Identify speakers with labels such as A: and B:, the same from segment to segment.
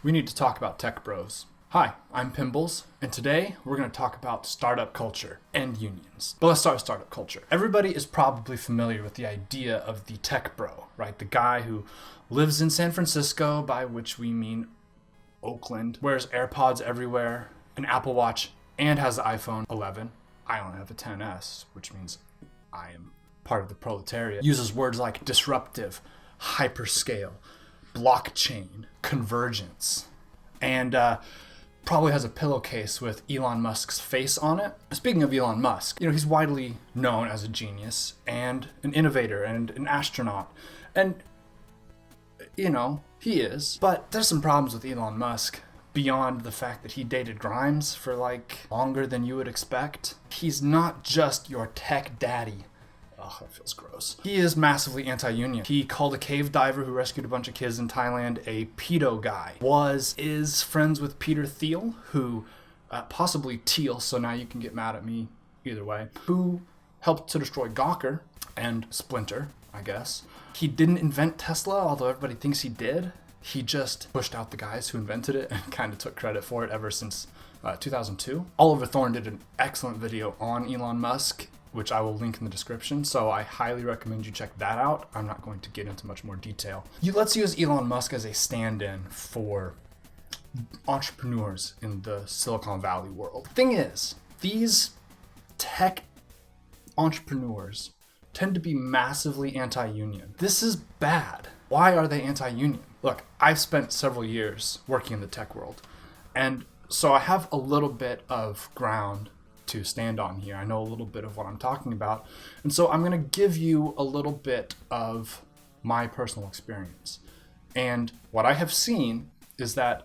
A: We need to talk about tech bros. Hi, I'm Pimbles, and today we're going to talk about startup culture and unions. But let's start with startup culture. Everybody is probably familiar with the idea of the tech bro, right? The guy who lives in San Francisco, by which we mean Oakland, wears AirPods everywhere, an Apple Watch, and has the iPhone 11. I only have a 10S, which means I am part of the proletariat. Uses words like disruptive, hyperscale, blockchain, convergence, and probably has a pillowcase with Elon Musk's face on it. Speaking of Elon Musk, he's widely known as a genius and an innovator and an astronaut. And, he is. But there's some problems with Elon Musk beyond the fact that he dated Grimes for longer than you would expect. He's not just your tech daddy. Oh, that feels gross. He is massively anti-union. He called a cave diver who rescued a bunch of kids in Thailand a pedo guy. Is friends with Peter Thiel, who, possibly Thiel, so now you can get mad at me either way, who helped to destroy Gawker and Splinter, I guess. He didn't invent Tesla, although everybody thinks he did. He just pushed out the guys who invented it and kind of took credit for it ever since 2002. Oliver Thorne did an excellent video on Elon Musk, which I will link in the description, so I highly recommend you check that out. I'm not going to get into much more detail. Let's use Elon Musk as a stand-in for entrepreneurs in the Silicon Valley world. Thing is, these tech entrepreneurs tend to be massively anti-union. This is bad. Why are they anti-union? Look, I've spent several years working in the tech world, and so I have a little bit of ground to stand on here. I know a little bit of what I'm talking about. And so I'm going to give you a little bit of my personal experience. And what I have seen is that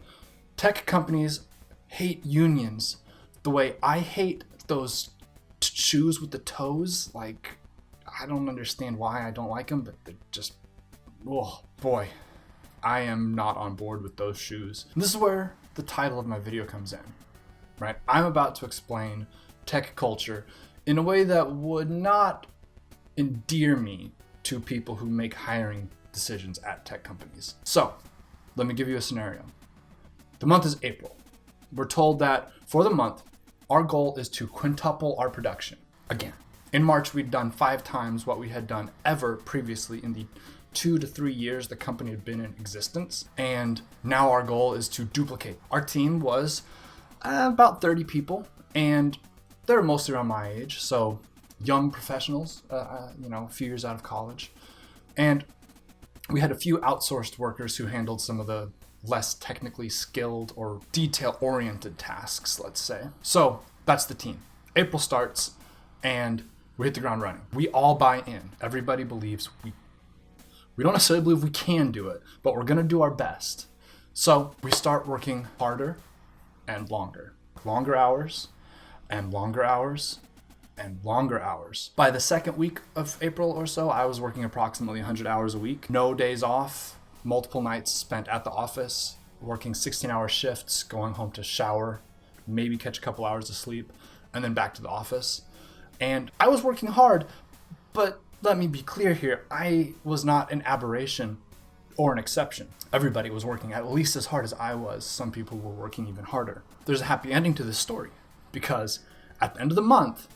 A: tech companies hate unions the way I hate those shoes with the toes. I don't understand why I don't like them, but they're just, oh boy, I am not on board with those shoes. And this is where the title of my video comes in, right? I'm about to explain tech culture in a way that would not endear me to people who make hiring decisions at tech companies. So, let me give you a scenario. The month is April. We're told that for the month, our goal is to quintuple our production. Again, in March, we'd done 5 times what we had done ever previously in the 2 to 3 years the company had been in existence. And now our goal is to duplicate. Our team was about 30 people, and they're mostly around my age, so young professionals, a few years out of college. And we had a few outsourced workers who handled some of the less technically skilled or detail-oriented tasks, let's say. So that's the team. April starts, and we hit the ground running. We all buy in. Everybody believes we don't necessarily believe we can do it, but we're going to do our best. So we start working harder and longer. Longer hours, and longer hours, and longer hours. By the second week of April or so, I was working approximately 100 hours a week. No days off, multiple nights spent at the office, working 16-hour shifts, going home to shower, maybe catch a couple hours of sleep, and then back to the office. And I was working hard, but let me be clear here, I was not an aberration or an exception. Everybody was working at least as hard as I was. Some people were working even harder. There's a happy ending to this story, because at the end of the month,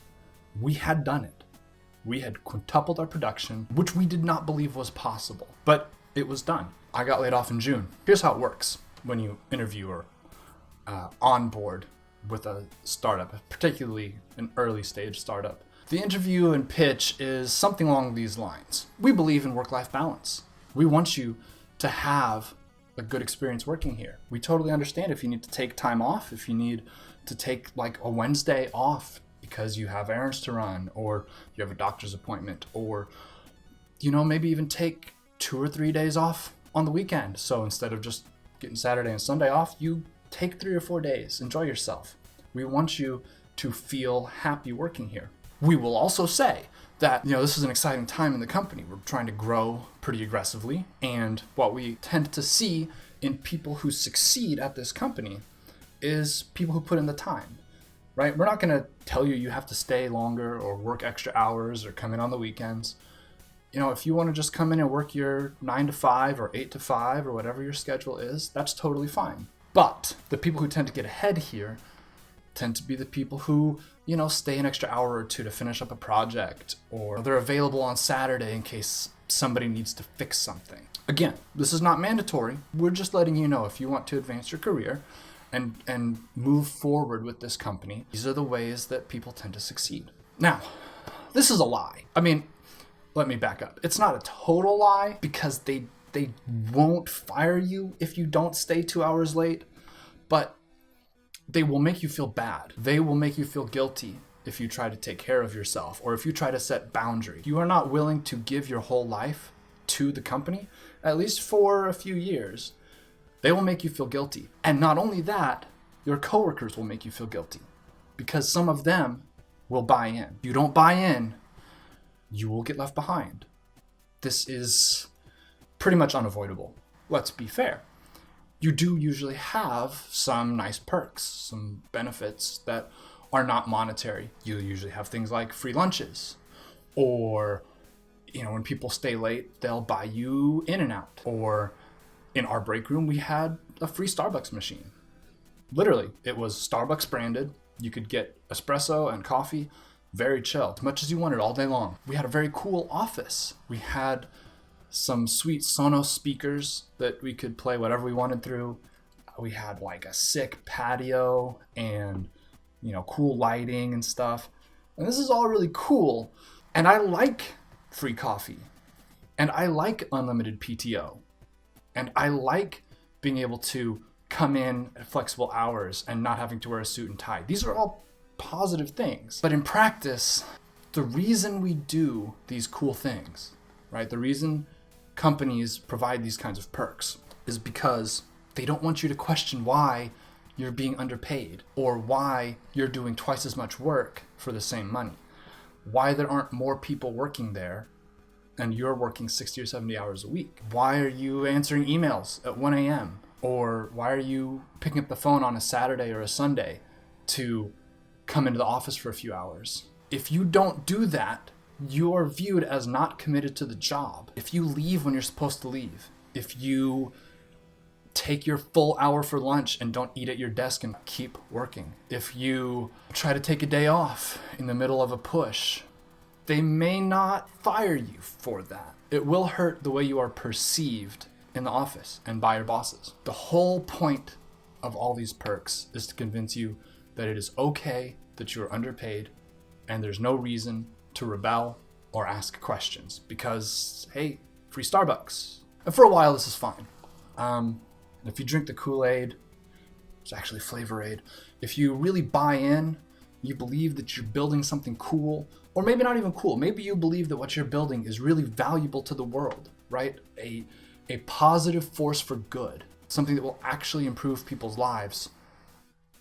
A: we had done it. We had quintupled our production, which we did not believe was possible, but it was done. I got laid off in June. Here's how it works when you interview or onboard with a startup, particularly an early stage startup. The interview and pitch is something along these lines. We believe in work-life balance. We want you to have a good experience working here. We totally understand if you need to take time off, if you need to take a Wednesday off because you have errands to run, or you have a doctor's appointment, or maybe even take 2 or 3 days off on the weekend. So instead of just getting Saturday and Sunday off, you take 3 or 4 days. Enjoy yourself. We want you to feel happy working here. We will also say that this is an exciting time in the company. We're trying to grow pretty aggressively, and what we tend to see in people who succeed at this company is people who put in the time, right? We're not going to tell you have to stay longer or work extra hours or come in on the weekends. If you want to just come in and work your 9 to 5 or 8 to 5 or whatever your schedule is, that's totally fine. But the people who tend to get ahead here tend to be the people who, stay an extra hour or two to finish up a project, or they're available on Saturday in case somebody needs to fix something. Again, this is not mandatory. We're just letting you know if you want to advance your career and move forward with this company, these are the ways that people tend to succeed. Now, this is a lie. Let me back up. It's not a total lie because they won't fire you if you don't stay 2 hours late, but they will make you feel bad. They will make you feel guilty if you try to take care of yourself or if you try to set boundaries. You are not willing to give your whole life to the company, at least for a few years. They will make you feel guilty. And not only that, your coworkers will make you feel guilty because some of them will buy in. If you don't buy in, you will get left behind. This is pretty much unavoidable. Let's be fair. You do usually have some nice perks, some benefits that are not monetary. You usually have things like free lunches, or, when people stay late, they'll buy you In-N-Out, or in our break room, we had a free Starbucks machine. Literally, it was Starbucks branded. You could get espresso and coffee, very chill, as much as you wanted all day long. We had a very cool office. We had some sweet Sonos speakers that we could play whatever we wanted through. We had like a sick patio and, cool lighting and stuff. And this is all really cool. And I like free coffee. And I like unlimited PTO. And I like being able to come in at flexible hours and not having to wear a suit and tie. These are all positive things. But in practice, the reason we do these cool things, right? The reason companies provide these kinds of perks is because they don't want you to question why you're being underpaid or why you're doing twice as much work for the same money, why there aren't more people working there and you're working 60 or 70 hours a week. Why are you answering emails at 1 a.m.? Or why are you picking up the phone on a Saturday or a Sunday to come into the office for a few hours? If you don't do that, you are viewed as not committed to the job. If you leave when you're supposed to leave, if you take your full hour for lunch and don't eat at your desk and keep working, if you try to take a day off in the middle of a push, they may not fire you for that. It will hurt the way you are perceived in the office and by your bosses. The whole point of all these perks is to convince you that it is okay that you are underpaid and there's no reason to rebel or ask questions because, hey, free Starbucks. And for a while, this is fine. If you drink the Kool-Aid, it's actually Flavor Aid. If you really buy in, you believe that you're building something cool, or maybe not even cool. Maybe you believe that what you're building is really valuable to the world, right? A positive force for good, something that will actually improve people's lives.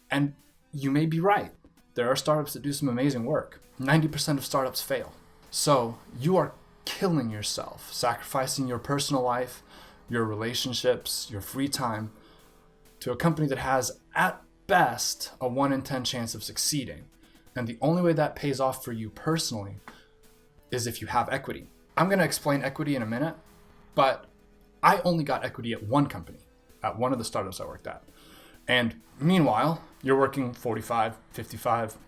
A: And you may be right. There are startups that do some amazing work. 90% of startups fail. So you are killing yourself, sacrificing your personal life, your relationships, your free time to a company that has, at best, a 1 in 10 chance of succeeding. And the only way that pays off for you personally is if you have equity. I'm going to explain equity in a minute, but I only got equity at one company, at one of the startups I worked at. And meanwhile, you're working 45, 55,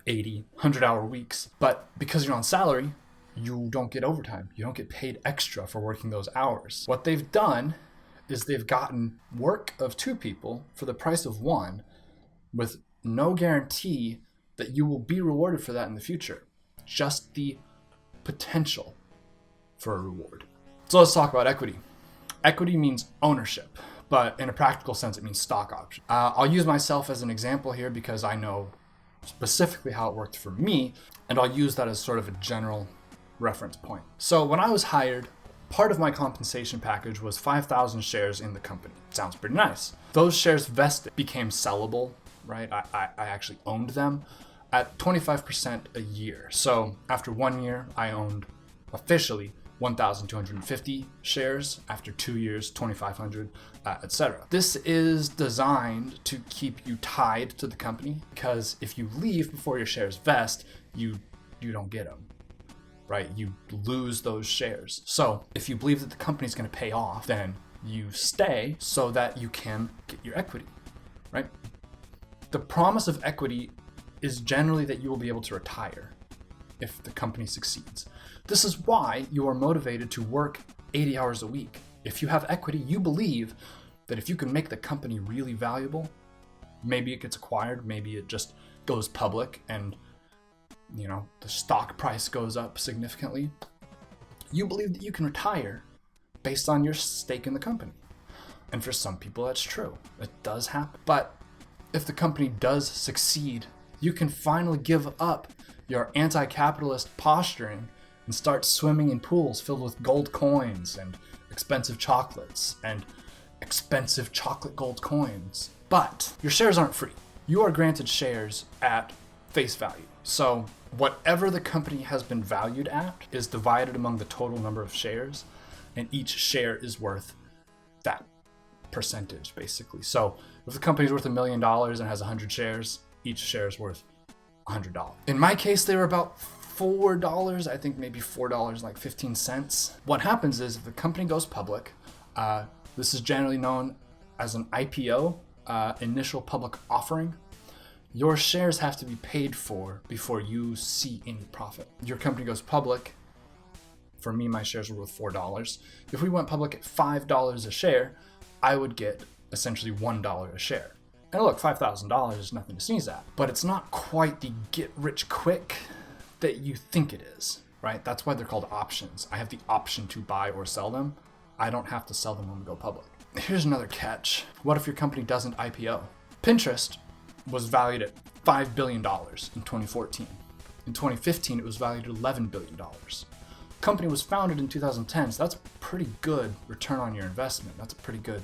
A: 80, 100-hour weeks. But because you're on salary, you don't get overtime. You don't get paid extra for working those hours. What they've done is they've gotten work of 2 people for the price of 1 with no guarantee that you will be rewarded for that in the future. Just the potential for a reward. So let's talk about equity. Equity means ownership, but in a practical sense, it means stock option. I'll use myself as an example here because I know specifically how it worked for me, and I'll use that as sort of a general reference point. So when I was hired, part of my compensation package was 5,000 shares in the company. Sounds pretty nice. Those shares vested, became sellable, right? I actually owned them at 25% a year. So after 1 year, I owned officially 1,250 shares. After 2 years, 2,500, etc. This is designed to keep you tied to the company because if you leave before your shares vest, you don't get them, right? You lose those shares. So if you believe that the company's going to pay off, then you stay so that you can get your equity, right? The promise of equity is generally that you will be able to retire if the company succeeds. This is why you are motivated to work 80 hours a week. If you have equity, you believe that if you can make the company really valuable, maybe it gets acquired, maybe it just goes public and, you know, the stock price goes up significantly. You believe that you can retire based on your stake in the company. And for some people, that's true. It does happen. But if the company does succeed, you can finally give up your anti-capitalist posturing and start swimming in pools filled with gold coins and expensive chocolates and expensive chocolate gold coins. But your shares aren't free. You are granted shares at face value. So whatever the company has been valued at is divided among the total number of shares, and each share is worth that percentage, basically. So if the company's worth $1 million and has 100 shares, each share is worth $100. In my case, they were about $4, I think maybe $4 like 15 cents. What happens is if the company goes public, this is generally known as an IPO, initial public offering. Your shares have to be paid for before you see any profit. Your company goes public. For me, my shares were worth $4. If we went public at $5 a share, I would get essentially $1 a share. And look, $5,000 is nothing to sneeze at, but it's not quite the get rich quick that you think it is, right? That's why they're called options. I have the option to buy or sell them. I don't have to sell them when we go public. Here's another catch. What if your company doesn't IPO? Pinterest was valued at $5 billion in 2014. In 2015, it was valued at $11 billion. The company was founded in 2010, so that's pretty good return on your investment. That's a pretty good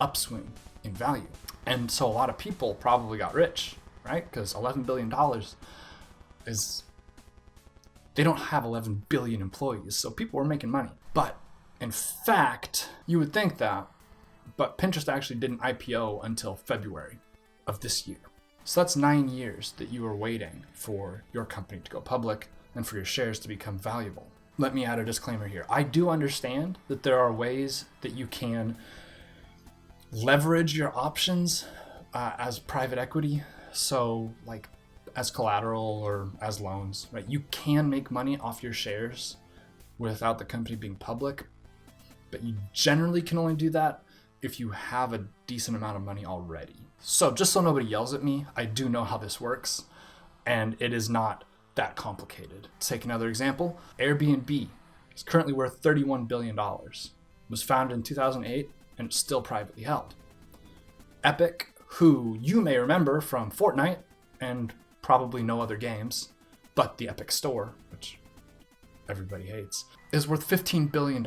A: upswing in value. And so a lot of people probably got rich, right? Because $11 billion is, they don't have 11 billion employees, so people were making money. But in fact, you would think that, but Pinterest actually didn't IPO until February of this year. So that's 9 years that you were waiting for your company to go public and for your shares to become valuable. Let me add a disclaimer here. I do understand that there are ways that you can leverage your options as private equity. So like as collateral or as loans, right? You can make money off your shares without the company being public, but you generally can only do that if you have a decent amount of money already. So just so nobody yells at me, I do know how this works, and it is not that complicated. Let's take another example. Airbnb is currently worth $31 billion. It was founded in 2008 and it's still privately held. Epic, who you may remember from Fortnite and probably no other games, but the Epic Store, which everybody hates, is worth $15 billion.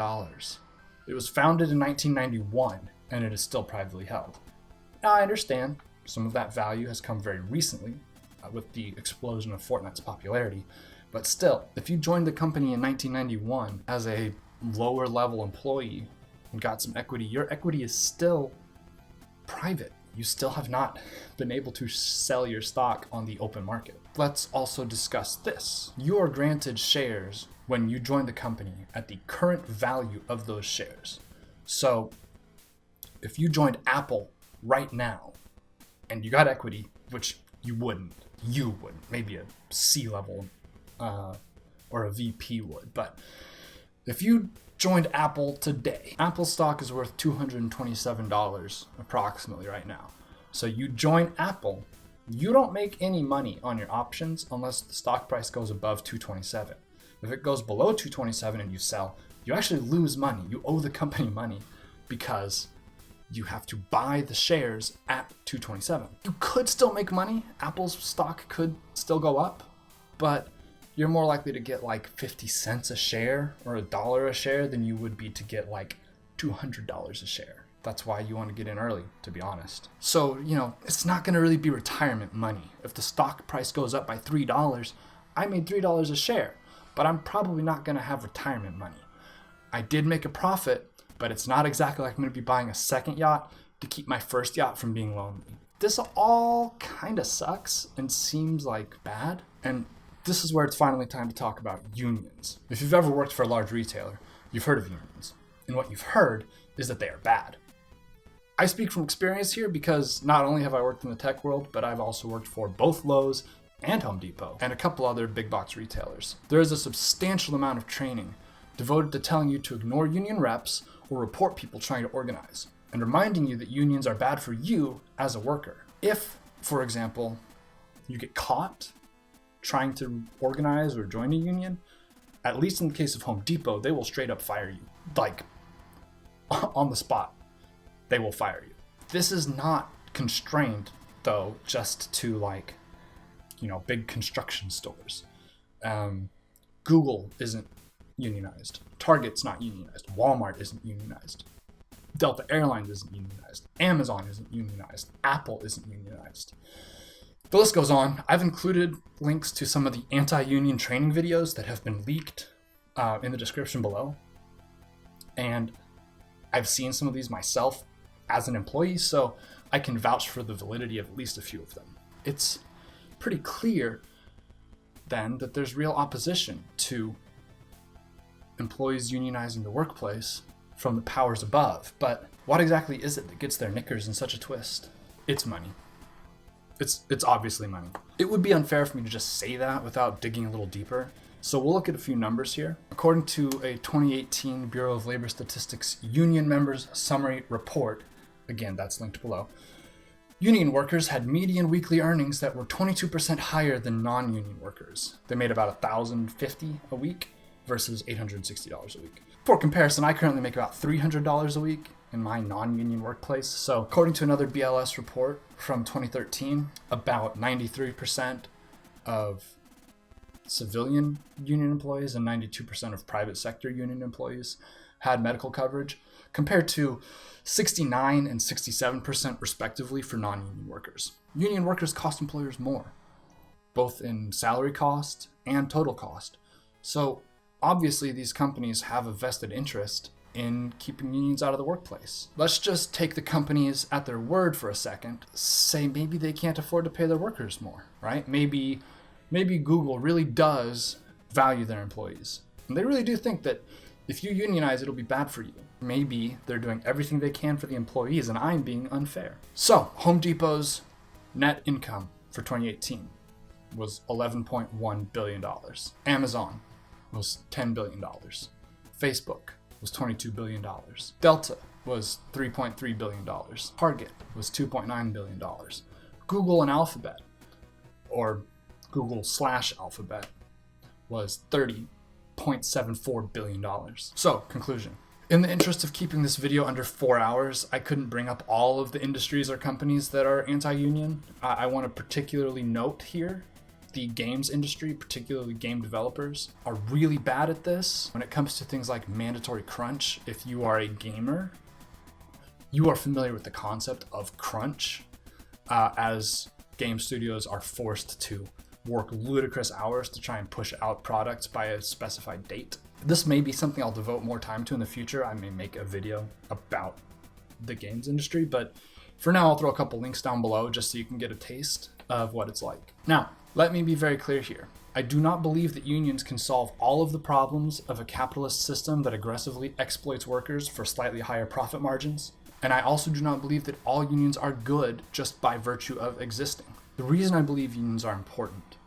A: It was founded in 1991 and it is still privately held. Now I understand some of that value has come very recently with the explosion of Fortnite's popularity, but still, if you joined the company in 1991 as a lower level employee and got some equity, your equity is still private. You still have not been able to sell your stock on the open market. Let's also discuss this. You are granted shares when you join the company at the current value of those shares. So if you joined Apple right now and you got equity, which you wouldn't, maybe a C-level or a VP would, but if you joined Apple today, Apple stock is worth $227 approximately right now. So you join Apple, you don't make any money on your options unless the stock price goes above $227. If it goes below $227 and you sell, you actually lose money. You owe the company money because you have to buy the shares at $227. You could still make money. Apple's stock could still go up, but you're more likely to get like 50 cents a share or $1 a share than you would be to get like $200 a share. That's why you want to get in early, to be honest. So, it's not going to really be retirement money. If the stock price goes up by $3, I made $3 a share, but I'm probably not going to have retirement money. I did make a profit, but it's not exactly like I'm going to be buying a second yacht to keep my first yacht from being lonely. This all kind of sucks and seems like bad. And This is where it's finally time to talk about unions. If you've ever worked for a large retailer, you've heard of unions. And what you've heard is that they are bad. I speak from experience here because not only have I worked in the tech world, but I've also worked for both Lowe's and Home Depot and a couple other big box retailers. There is a substantial amount of training devoted to telling you to ignore union reps or report people trying to organize, and reminding you that unions are bad for you as a worker. If, for example, you get caught trying to organize or join a union, at least in the case of Home Depot, they will straight up fire you. Like, on the spot, they will fire you. This is not constrained, though, just to big construction stores. Google isn't unionized. Target's not unionized. Walmart isn't unionized. Delta Airlines isn't unionized. Amazon isn't unionized. Apple isn't unionized. The list goes on. I've included links to some of the anti-union training videos that have been leaked in the description below. And I've seen some of these myself as an employee, so I can vouch for the validity of at least a few of them. It's pretty clear then that there's real opposition to employees unionizing the workplace from the powers above. But what exactly is it that gets their knickers in such a twist? It's money. It's obviously money. It would be unfair for me to just say that without digging a little deeper. So we'll look at a few numbers here. According to a 2018 Bureau of Labor Statistics Union Members Summary Report, again, that's linked below, union workers had median weekly earnings that were 22% higher than non-union workers. They made about $1,050 a week versus $860 a week. For comparison, I currently make about $300 a week in my non-union workplace. So according to another BLS report from 2013, about 93% of civilian union employees and 92% of private sector union employees had medical coverage, compared to 69 and 67% respectively for non-union workers. Union workers cost employers more, both in salary cost and total cost. So obviously these companies have a vested interest in keeping unions out of the workplace. Let's just take the companies at their word for a second. Say maybe they can't afford to pay their workers more, right? Maybe Google really does value their employees. And they really do think that if you unionize, it'll be bad for you. Maybe they're doing everything they can for the employees and I'm being unfair. So Home Depot's net income for 2018 was $11.1 billion. Amazon was $10 billion. Facebook was $22 billion. Delta was $3.3 billion. Target was $2.9 billion. Google and Alphabet, or Google/Alphabet, was $30.74 billion. So, conclusion. In the interest of keeping this video under 4 hours, I couldn't bring up all of the industries or companies that are anti-union. I want to particularly note here the games industry, particularly game developers, are really bad at this. When it comes to things like mandatory crunch, if you are a gamer, you are familiar with the concept of crunch, as game studios are forced to work ludicrous hours to try and push out products by a specified date. This may be something I'll devote more time to in the future. I may make a video about the games industry, but for now I'll throw a couple links down below just so you can get a taste of what it's like. Now, let me be very clear here. I do not believe that unions can solve all of the problems of a capitalist system that aggressively exploits workers for slightly higher profit margins. And I also do not believe that all unions are good just by virtue of existing. The reason I believe unions are important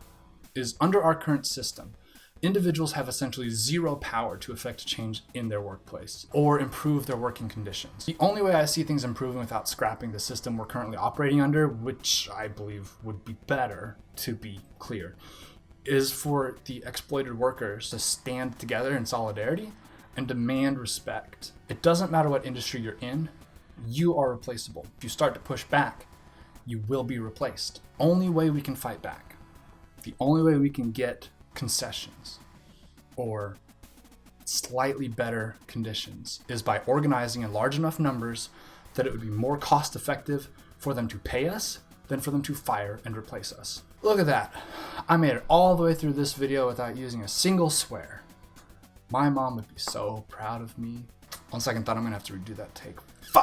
A: is under our current system, individuals have essentially zero power to effect change in their workplace or improve their working conditions. The only way I see things improving without scrapping the system we're currently operating under, which I believe would be better, to be clear, is for the exploited workers to stand together in solidarity and demand respect. It doesn't matter what industry you're in, you are replaceable. If you start to push back, you will be replaced. Only way we can fight back, the only way we can get concessions or slightly better conditions is by organizing in large enough numbers that it would be more cost effective for them to pay us than for them to fire and replace us. Look at that. I made it all the way through this video without using a single swear. My mom would be so proud of me. On second thought, I'm gonna have to redo that take. Fuck.